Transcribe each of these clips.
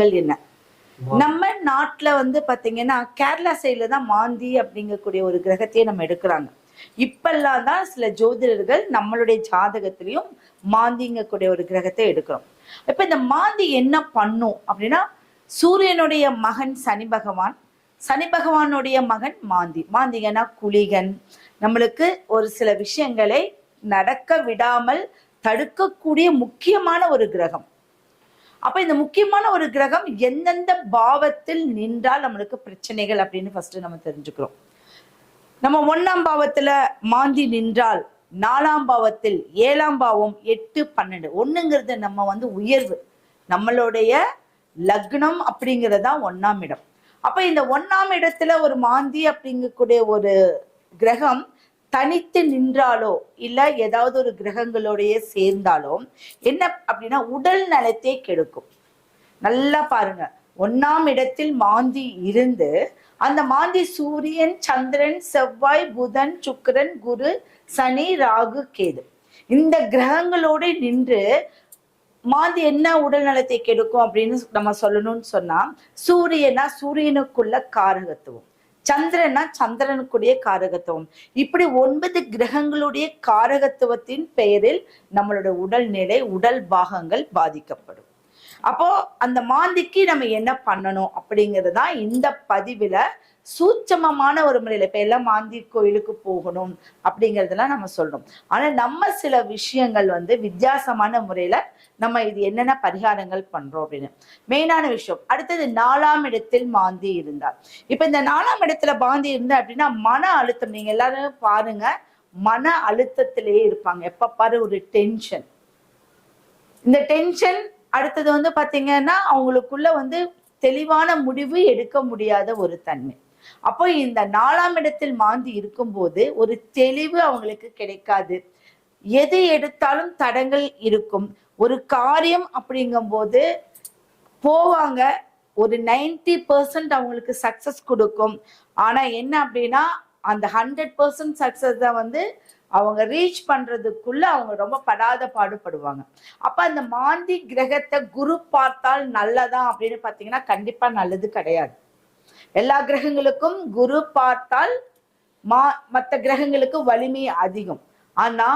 கிரகங்கள் என்ன. நம்ம நாட்டுல வந்து பாத்தீங்கன்னா கேரளா சைட்ல தான் மாந்தி அப்படிங்கக்கூடிய ஒரு கிரகத்தையே நம்ம எடுக்கிறாங்க. இப்பெல்லாம் தான் சில ஜோதிடர்கள் நம்மளுடைய ஜாதகத்திலையும் மாந்திங்கக்கூடிய ஒரு கிரகத்தை எடுக்கிறோம். இப்ப இந்த மாந்தி என்ன பண்ணும் அப்படின்னா, சூரியனுடைய மகன் சனி பகவான், சனி பகவானுடைய மகன் மாந்தி. மாந்திங்கன்னா குளிகன், நம்மளுக்கு ஒரு சில விஷயங்களை நடக்க விடாமல் தடுக்கக்கூடிய முக்கியமான ஒரு கிரகம். அப்ப இந்த முக்கியமான ஒரு கிரகம் எந்தெந்த பாவத்தில் நின்றால் நம்மளுக்கு பிரச்சனைகள் அப்படின்னு ஃபர்ஸ்ட் நம்ம தெரிஞ்சுக்கிறோம். நம்ம 1ஆம் பாவத்துல மாந்தி நின்றால் 4ஆம் பாவத்தில் 7ஆம் பாவம் 8 12 1ங்கிறது நம்ம வந்து உயர்வு, நம்மளுடைய லக்னம் அப்படிங்கிறதா 1ஆம் இடம். அப்ப இந்த 1ஆம் இடத்துல ஒரு மாந்தி அப்படிங்கக்கூடிய ஒரு கிரகம் தனித்து நின்றாலோ இல்ல ஏதாவது ஒரு கிரகங்களோடைய சேர்ந்தாலோ என்ன அப்படின்னா உடல் நலத்தை கெடுக்கும். நல்லா பாருங்க, 1ஆம் இடத்தில் மாந்தி இருந்து அந்த மாந்தி சூரியன், சந்திரன், செவ்வாய், புதன், சுக்கிரன், குரு, சனி, ராகு, கேது இந்த கிரகங்களோட நின்று மாந்தி என்ன உடல் நலத்தை கெடுக்கும் அப்படின்னு நம்ம சொல்லணும்னு சொன்னா, சூரியனா சூரியனுக்குள்ள காரகத்துவம், சந்திரனா சந்திரனுக்குடைய காரகத்துவம், இப்படி 9 கிரகங்களுடைய காரகத்துவத்தின் பெயரில் நம்மளோட உடல்நிலை, உடல் பாகங்கள் பாதிக்கப்படும். அப்போ அந்த மாந்திக்கு நம்ம என்ன பண்ணணும் அப்படிங்கிறது தான் இந்த பதிவுல சூட்சமமான ஒரு முறையில. இப்ப எல்லாம் மாந்தி கோயிலுக்கு போகணும் அப்படிங்கிறதெல்லாம் நம்ம சொல்றோம். ஆனா நம்ம சில விஷயங்கள் வந்து வித்தியாசமான முறையில நம்ம இது என்னென்ன பரிகாரங்கள் பண்றோம் அப்படின்னு மெயினான விஷயம். அடுத்தது 4ஆம் இடத்தில் மாந்தி இருந்தால், இப்ப இந்த 4ஆம் இடத்துல மாந்தி இருந்தா அப்படின்னா மன அழுத்தம். நீங்க எல்லாரும் பாருங்க, மன அழுத்தத்திலேயே இருப்பாங்க, எப்ப பாரு ஒரு டென்ஷன். இந்த டென்ஷன் அடுத்தது வந்து பாத்தீங்கன்னா அவங்களுக்குள்ள வந்து தெளிவான முடிவு எடுக்க முடியாத ஒரு தன்மை. அப்போ இந்த 4ஆம் இடத்தில் மாந்தி இருக்கும்போது ஒரு தெளிவு அவங்களுக்கு கிடைக்காது, எது எடுத்தாலும் தடங்கள் இருக்கும். ஒரு காரியம் அப்படிங்கும் போது போவாங்க, ஒரு 90% அவங்களுக்கு சக்சஸ் கொடுக்கும். ஆனா என்ன அப்படின்னா அந்த 100% சக்சஸ் தான் வந்து அவங்க ரீச் பண்றதுக்குள்ள அவங்க ரொம்ப படாத பாடுபடுவாங்க. அப்ப அந்த மாந்தி கிரகத்தை குரு பார்த்தால் நல்லதா அப்படின்னு பாத்தீங்கன்னா கண்டிப்பா நல்லது கிடையாது. எல்லா கிரகங்களுக்கும் குரு பார்த்தால் மற்ற கிரகங்களுக்கு வலிமை அதிகம். ஆனா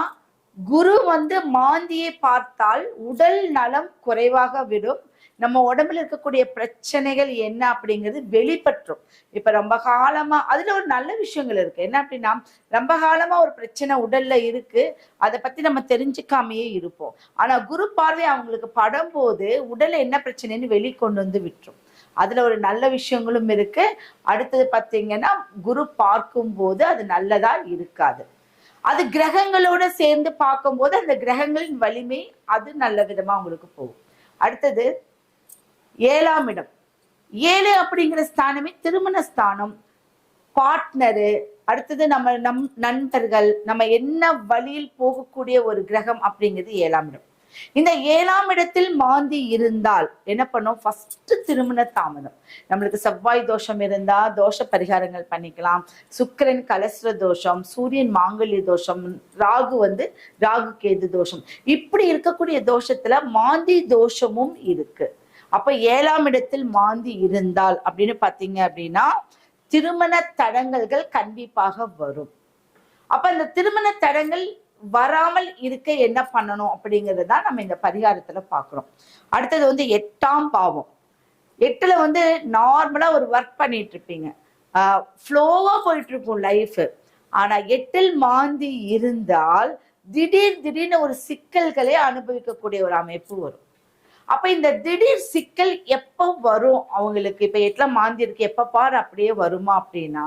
குரு வந்து மாந்தியை பார்த்தால் உடல் நலம் குறைவாக விடும். நம்ம உடம்புல இருக்கக்கூடிய பிரச்சனைகள் என்ன அப்படிங்கிறது வெளிப்பற்றும். இப்ப ரொம்ப காலமா அதுல ஒரு நல்ல விஷயங்கள் இருக்கு. என்ன அப்படின்னா, ரொம்ப காலமா ஒரு பிரச்சனை உடல்ல இருக்கு, அதை பத்தி நம்ம தெரிஞ்சுக்காமையே இருப்போம். ஆனா குரு பார்வை அவங்களுக்கு படும் போது உடல்ல என்ன பிரச்சனைன்னு வெளிக்கொண்டு வந்து விட்டுரும். அதுல ஒரு நல்ல விஷயங்களும் இருக்கு. அடுத்தது பாத்தீங்கன்னா குரு பார்க்கும் போது அது நல்லதா இருக்காது. அது கிரகங்களோட சேர்ந்து பார்க்கும்போது அந்த கிரகங்களின் வலிமை அது நல்ல விதமா உங்களுக்கு போகும். அடுத்தது 7ஆம் இடம். 7 அப்படிங்கிற ஸ்தானமே திருமண ஸ்தானம், பார்ட்னரு, அடுத்தது நம்ம நண்பர்கள், நம்ம என்ன வழியில் போகக்கூடிய ஒரு கிரகம் அப்படிங்கிறது 7ஆம் இடம். இந்த 7ஆம் இடத்தில் மாந்தி இருந்தால் என்ன பண்ணும், ஃபர்ஸ்ட் திருமண தாமதம். நம்மளுக்கு செவ்வாய் தோஷம் இருந்தா தோஷ பரிகாரங்கள் பண்ணிக்கலாம். சுக்கிரன் கலஸ்ர தோஷம், சூரியன் மாங்கல்ய தோஷம், ராகு கேது தோஷம், இப்படி இருக்கக்கூடிய தோஷத்துல மாந்தி தோஷமும் இருக்கு. அப்ப 7ஆம் இடத்தில் மாந்தி இருந்தால் அப்படின்னு பாத்தீங்க அப்படின்னா திருமண தடங்கல்கள் கண்டிப்பாக வரும். அப்ப இந்த திருமண தடங்கள் வராமல் இருக்க என்ன பண்ணணும் அப்படிங்கிறது தான் நம்ம இந்த பரிகாரத்துல பாக்குறோம். அடுத்தது வந்து 8ஆம் பாவம். 8ல வந்து நார்மலா ஒரு ஒர்க் பண்ணிட்டு இருப்பீங்க, ஃப்ளோவா போயிட்டு இருக்கும் லைஃப். ஆனா 8ல் மாந்தி இருந்தால் திடீர்னு ஒரு சிக்கல்களை அனுபவிக்கக்கூடிய ஒரு அமைப்பு வரும். அப்ப இந்த திடீர் சிக்கல் எப்ப வரும் அவங்களுக்கு, இப்ப 8ல மாந்தி இருக்கு எப்ப பாரு அப்படியே வருமா அப்படின்னா,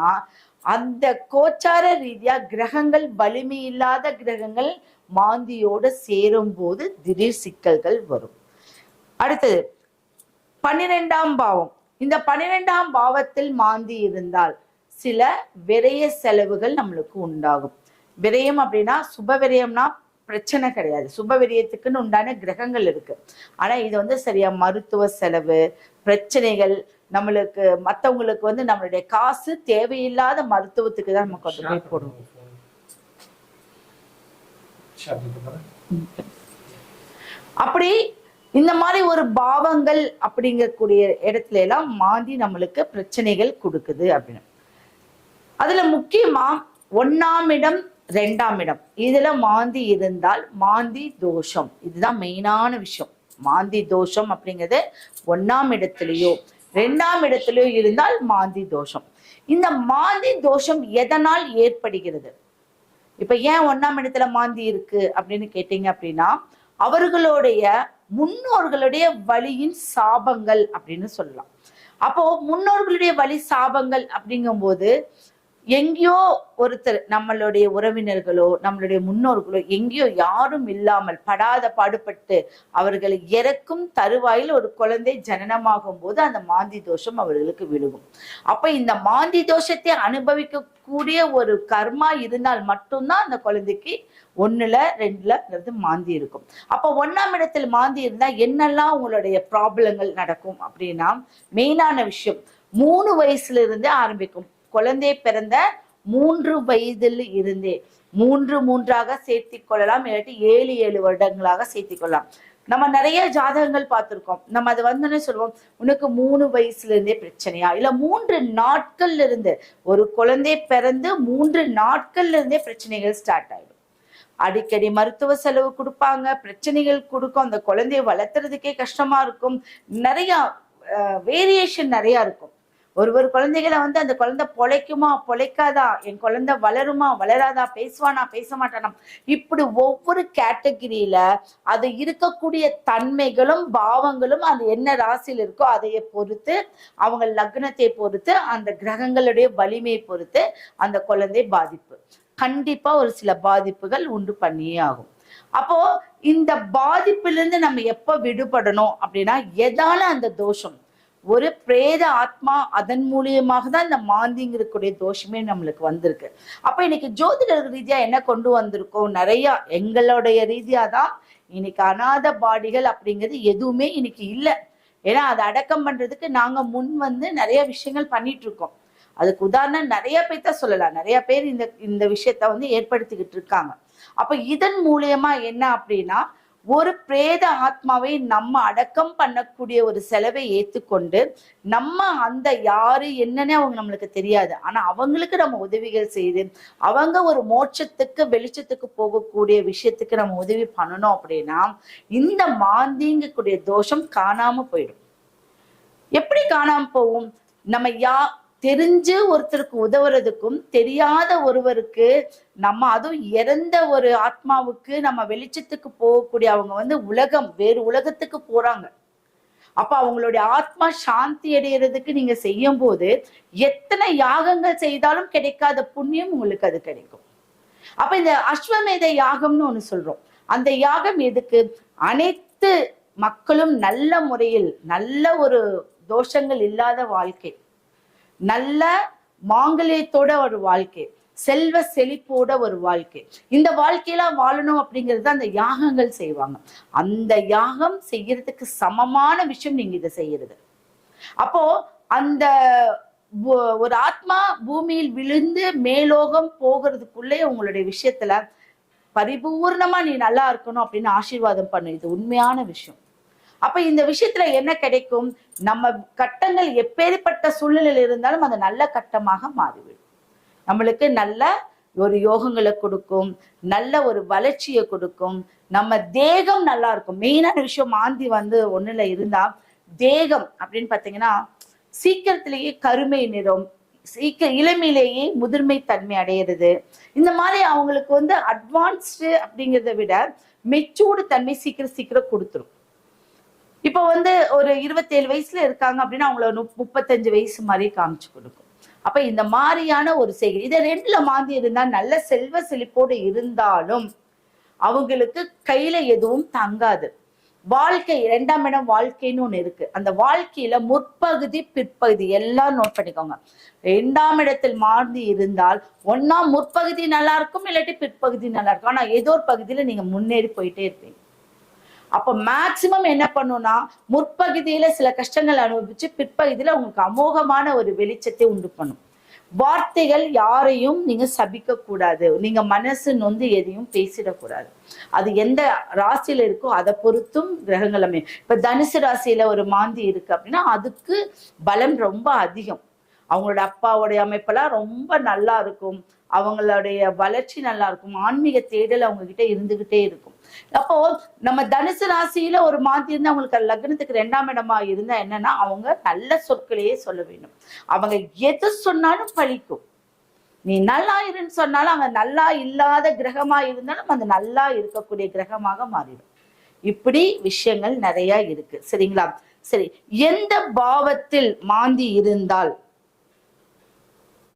அந்த கோச்சார ரீதியா கிரகங்கள் வலிமை இல்லாத கிரகங்கள் மாந்தியோட சேரும் போது திடீர் சிக்கல்கள் வரும். அடுத்தது 12ஆம் பாவம். இந்த 12ஆம் பாவத்தில் மாந்தி இருந்தால் சில விரய செலவுகள் நம்மளுக்கு உண்டாகும். விரயம் அப்படின்னா சுப விரயம்னா பிரச்சனை கிடையாது, சுப விரயத்துக்குன்னு உண்டான கிரகங்கள் இருக்கு. ஆனா இது வந்து சரியா மருத்துவ செலவு, பிரச்சனைகள், நம்மளுக்கு மற்றவங்களுக்கு வந்து நம்மளுடைய காசு தேவையில்லாத மருத்துவத்துக்கு தான் நம்ம கொண்டு போய் போடுவோம். அப்படி இந்த மாதிரி ஒரு பாவங்கள் அப்படிங்கக்கூடிய இடத்துல எல்லாம் மாந்தி நம்மளுக்கு பிரச்சனைகள் கொடுக்குது அப்படின்னு. அதுல முக்கியமா 1ஆம் இடம் 2ஆம் இடம் இதுல மாந்தி இருந்தால் மாந்தி தோஷம். இதுதான் மெயினான விஷயம். மாந்தி தோஷம் அப்படிங்கிறது 1ஆம் இடத்திலேயோ 2ஆம் இடத்திலேயோ இருந்தால் மாந்தி தோஷம். இந்த மாந்தி தோஷம் எதனால் ஏற்படுகிறது? இப்ப ஏன் 1ஆம் இடத்துல மாந்தி இருக்கு அப்படின்னு கேட்டீங்க அப்படின்னா, அவர்களுடைய முன்னோர்களுடைய வழியின் சாபங்கள் அப்படின்னு சொல்லலாம். அப்போ முன்னோர்களுடைய வழி சாபங்கள் அப்படிங்கும் போது எங்கேயோ ஒருத்தர், நம்மளுடைய உறவினர்களோ நம்மளுடைய முன்னோர்களோ எங்கேயோ யாரும் இல்லாமல் படாத பாடுபட்டு அவர்களை இறக்கும் தருவாயில் ஒரு குழந்தை ஜனனமாகும் போது அந்த மாந்தி தோஷம் அவர்களுக்கு விழுகும். அப்ப இந்த மாந்தி தோஷத்தை அனுபவிக்க கூடிய ஒரு கர்மா இருந்தால் மட்டும்தான் அந்த குழந்தைக்கு 1ல 2ல மாந்தி இருக்கும். அப்ப 1ஆம் இடத்தில் மாந்தி இருந்தா என்னெல்லாம் உங்களுடைய ப்ராப்ளங்கள் நடக்கும் அப்படின்னா, மெயினான விஷயம் 3 வயசுல இருந்தே ஆரம்பிக்கும். குழந்தை பிறந்த 3 வயதில் இருந்தே 3 சேர்த்திக் கொள்ளலாம், இல்லாட்டி 7 வருடங்களாக சேர்த்திக் கொள்ளலாம். நம்ம நிறைய ஜாதகங்கள் பார்த்திருக்கோம். நம்ம அது வந்து சொல்லுவோம், உனக்கு 3 வயசுல இருந்தே பிரச்சனையா, இல்ல 3 நாட்கள்ல இருந்து, ஒரு குழந்தை பிறந்து 3 நாட்கள்ல இருந்தே பிரச்சனைகள் ஸ்டார்ட் ஆயிடும். அடிக்கடி மருத்துவ செலவு கொடுப்பாங்க, பிரச்சனைகள் கொடுக்கும், அந்த குழந்தைய வளர்த்துறதுக்கே கஷ்டமா இருக்கும். நிறைய வேரியேஷன் நிறைய இருக்கும். ஒரு குழந்தைகளை வந்து அந்த குழந்தை பொழைக்குமா பொழைக்காதா, என் குழந்தை வளருமா வளராதா, பேசுவானா பேச மாட்டானா, இப்படி ஒவ்வொரு கேட்டகரியில அது இருக்கக்கூடிய தன்மைகளும் பாவங்களும் அது என்ன ராசியில் இருக்கோ அதைய பொறுத்து, அவங்க லக்னத்தை பொறுத்து, அந்த கிரகங்களுடைய வலிமையை பொறுத்து அந்த குழந்தை பாதிப்பு கண்டிப்பா ஒரு சில பாதிப்புகள் உண்டு பண்ணியே ஆகும். அப்போ இந்த பாதிப்பிலிருந்து நம்ம எப்ப விடுபடணும் அப்படின்னா, எதால அந்த தோஷம், ஒரு பிரேத ஆத்மா, அதன் மூலியமாக தான் இந்த மாந்திங்கக்கூடிய தோஷமே நம்மளுக்கு வந்திருக்கு. அப்ப இன்னைக்கு ஜோதிட ரீதியா என்ன கொண்டு வந்திருக்கோம், நிறைய எங்களுடைய ரீதியா தான் இன்னைக்கு அநாத பாடிகள் அப்படிங்கிறது எதுவுமே இன்னைக்கு இல்லை. ஏன்னா அதை அடக்கம் பண்றதுக்கு நாங்க முன் வந்து நிறைய விஷயங்கள் பண்ணிட்டு இருக்கோம். அதுக்கு உதாரணம் நிறைய பேர் தான் சொல்லலாம். நிறைய பேர் இந்த விஷயத்த வந்து ஏற்படுத்திக்கிட்டு இருக்காங்க. அப்ப இதன் மூலியமா என்ன அப்படின்னா, ஒரு பிரேத ஆத்மாவை நம்ம அடக்கம் பண்ணக்கூடிய ஒரு செலவை ஏத்துக்கொண்டு, நம்ம அந்த யாரு என்னன்னே அவங்க நம்மளுக்கு தெரியாது, ஆனா அவங்களுக்கு நம்ம உதவிகள் செய்து அவங்க ஒரு மோட்சத்துக்கு வெளிச்சத்துக்கு போகக்கூடிய விஷயத்துக்கு நம்ம உதவி பண்ணணும் அப்படின்னா, இந்த மாந்திங்கக்கூடிய தோஷம் காணாம போயிடும். எப்படி காணாம போகும்? நம்ம தெரிஞ்சு ஒருத்தருக்கு உதவுறதுக்கும், தெரியாத ஒருவருக்கு நம்ம, அதுவும் இறந்த ஒரு ஆத்மாவுக்கு நம்ம வெளிச்சத்துக்கு போகக்கூடிய, அவங்க வந்து வேறு உலகத்துக்கு போறாங்க. அப்ப அவங்களுடைய ஆத்மா சாந்தி அடைகிறதுக்கு நீங்க செய்யும் போது எத்தனை யாகங்கள் செய்தாலும் கிடைக்காத புண்ணியம் உங்களுக்கு அது கிடைக்கும். அப்ப இந்த அஸ்வமேத யாகம்னு ஒண்ணு சொல்றோம். அந்த யாகம் எதுக்கு? அனைத்து மக்களும் நல்ல முறையில், நல்ல ஒரு தோஷங்கள் இல்லாத வாழ்க்கை, நல்ல மாங்கல்யத்தோட ஒரு வாழ்க்கை, செல்வ செழிப்போட ஒரு வாழ்க்கை, இந்த வாழ்க்கையெல்லாம் வாழணும் அப்படிங்கிறது அந்த யாகங்கள் செய்வாங்க. அந்த யாகம் செய்யறதுக்கு சமமான விஷயம் நீங்க இதை செய்யறது. அப்போ அந்த ஒரு ஆத்மா பூமியில் விழுந்து மேலோகம் போகிறதுக்குள்ளே உங்களுடைய விஷயத்துல பரிபூர்ணமா நீ நல்லா இருக்கணும் அப்படின்னு ஆசீர்வாதம் பண்ணு. இது உண்மையான விஷயம். அப்ப இந்த விஷயத்துல என்ன கிடைக்கும்? நம்ம கட்டங்கள் எப்பேற்பட்ட சூழ்நிலையில் இருந்தாலும் அது நல்ல கட்டமாக மாறிவிடும். நம்மளுக்கு நல்ல ஒரு யோகங்களை கொடுக்கும், நல்ல ஒரு வளர்ச்சியை கொடுக்கும், நம்ம தேகம் நல்லா இருக்கும். மெயினான விஷயம், மாந்தி வந்து 1ல இருந்தா தேகம் அப்படின்னு பாத்தீங்கன்னா சீக்கிரத்திலேயே கருமை நிறம், இளமையிலேயே முதிர்மை தன்மை அடையிறது. இந்த மாதிரி அவங்களுக்கு வந்து அட்வான்ஸ்டு அப்படிங்கிறத விட மெச்சூர்டு தன்மை சீக்கிரம் கொடுத்துரும். இப்போ வந்து ஒரு 27 வயசுல இருக்காங்க அப்படின்னா அவங்கள 35 வயசு மாதிரி காமிச்சு கொடுக்கும். அப்ப இந்த மாதிரியான ஒரு செய்கை, இதை 2ல மாந்தி இருந்தா நல்ல செல்வ செழிப்போடு இருந்தாலும் அவங்களுக்கு கையில எதுவும் தங்காது. வாழ்க்கை 2ஆம் இடம் வாழ்க்கைன்னு ஒண்ணு இருக்கு. அந்த வாழ்க்கையில முற்பகுதி பிற்பகுதி எல்லாம் நோட் பண்ணிக்கோங்க. 2ஆம் இடத்தில் மாந்தி இருந்தால் 1ஆம் முற்பகுதி நல்லா இருக்கும், இல்லாட்டி பிற்பகுதி நல்லா இருக்கும். ஆனா ஏதோ ஒரு பகுதியில நீங்க முன்னேறி போயிட்டே இருப்பீங்க. அப்ப மேக்சிமம் என்ன பண்ணும்னா, முற்பகுதியில சில கஷ்டங்கள் அனுபவிச்சு பிற்பகுதியில உங்களுக்கு அமோகமான ஒரு வெளிச்சத்தை உண்டு பண்ணும். வார்த்தைகள் யாரையும் நீங்க சபிக்க கூடாது, நீங்க மனசு நொந்து எதையும் பேசிடக்கூடாது. அது எந்த ராசியில இருக்கோ அதை பொறுத்தும் கிரகங்கள் அமையும். இப்ப தனுசு ராசியில ஒரு மாந்தி இருக்கு அப்படின்னா அதுக்கு பலம் ரொம்ப அதிகம். அவங்களோட அப்பாவுடைய அமைப்பெல்லாம் ரொம்ப நல்லா இருக்கும், அவங்களுடைய வளர்ச்சி நல்லா இருக்கும், ஆன்மீக தேடல் அவங்க கிட்ட இருந்துகிட்டே இருக்கும். அப்போ நம்ம தனுசு ராசியில ஒரு மாந்தி இருந்தா அவங்களுக்கு லக்னத்துக்கு 2ஆம் இடமா இருந்தா என்னன்னா அவங்க நல்ல சொற்களையே சொல்ல வேண்டும். அவங்க எது சொன்னாலும் பழிக்கும். நீ நல்லா இருன்னு சொன்னாலும் அவங்க நல்லா இல்லாத கிரகமா இருந்தாலும் அந்த நல்லா இருக்கக்கூடிய கிரகமாக மாறிடும். இப்படி விஷயங்கள் நிறைய இருக்கு. சரிங்களா? சரி, எந்த பாவத்தில் மாந்தி இருந்தால்